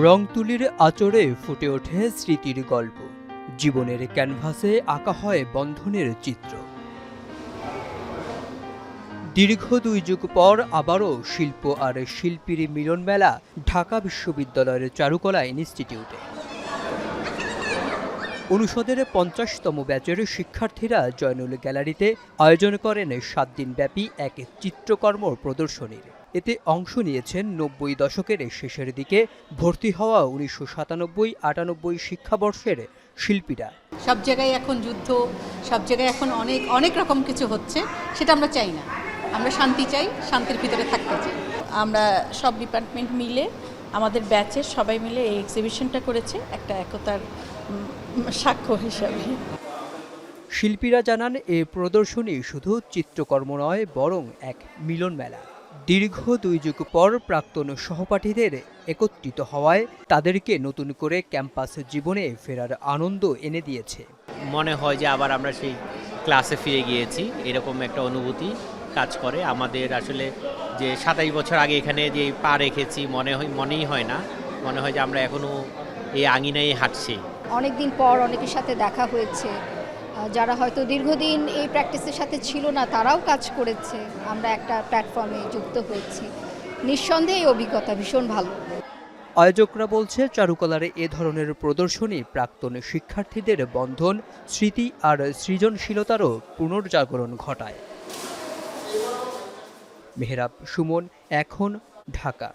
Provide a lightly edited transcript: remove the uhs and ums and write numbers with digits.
রং তুলির আঁচড়ে ফুটে ওঠে স্মৃতির গল্প। জীবনের ক্যানভাসে আঁকা হয় বন্ধনের চিত্র। দীর্ঘ ২ যুগ পর আবারও শিল্প আর শিল্পীর মিলন মেলা ঢাকা বিশ্ববিদ্যালয়ের চারুকলা ইনস্টিটিউটে। অনুষদের ৫০তম ব্যাচের শিক্ষার্থীরা জয়নুল গ্যালারিতে আয়োজন করেন ৭ দিনব্যাপী এক চিত্রকর্ম প্রদর্শনীর। এতে অংশ নিয়েছেন ৯০ দশকের শেষের দিকে ভর্তি হওয়া ১৯৯৭-৯৮ শিক্ষাবর্ষের শিল্পীরা। সব জায়গায় এখন যুদ্ধ, সব জায়গায় এখন অনেক রকম কিছু হচ্ছে, সেটা আমরা চাই না। আমরা শান্তি চাই, শান্তির ভিতরে থাকতে চাই। আমরা সব ডিপার্টমেন্ট মিলে, আমাদের ব্যাচের সবাই মিলে এই এক্সিবিশনটা করেছে একটা একতার সাক্ষ্য হিসাবে। শিল্পীরা জানান এ প্রদর্শনী শুধু চিত্রকর্ম নয়, বরং এক মিলন মেলা। দীর্ঘ ২ যুগ পর প্রাক্তন সহপাঠীদের একত্রিত হওয়ায় তাদেরকে নতুন করে ক্যাম্পাস জীবনে ফেরার আনন্দ এনে দিয়েছে। মনে হয় যে আবার আমরা সেই ক্লাসে ফিরে গিয়েছি, এরকম একটা অনুভূতি কাজ করে আমাদের। আসলে যে ২৭ বছর আগে এখানে যে পা রেখেছি মনেই হয় না, মনে হয় যে আমরা এখনো এই আঙিনায় হাঁটছি। অনেকদিন পর অনেকের সাথে দেখা হয়েছে, যারা হয়তো দীর্ঘদিন এই প্র্যাকটিসের সাথে ছিল না, তারাও কাজ করেছে। আমরা একটা প্ল্যাটফর্মে যুক্ত হয়েছি। নিঃসন্দেহে এই অভিজ্ঞতা ভীষণ ভালো। আয়োজকরা বলছে, চারুকলার এ ধরনের প্রদর্শনী প্রাক্তন শিক্ষার্থীদের বন্ধন, স্মৃতি আর সৃজনশীলতারও পুনর্জাগরণ ঘটায়। মেহরাব সুমন, এখন, ঢাকা।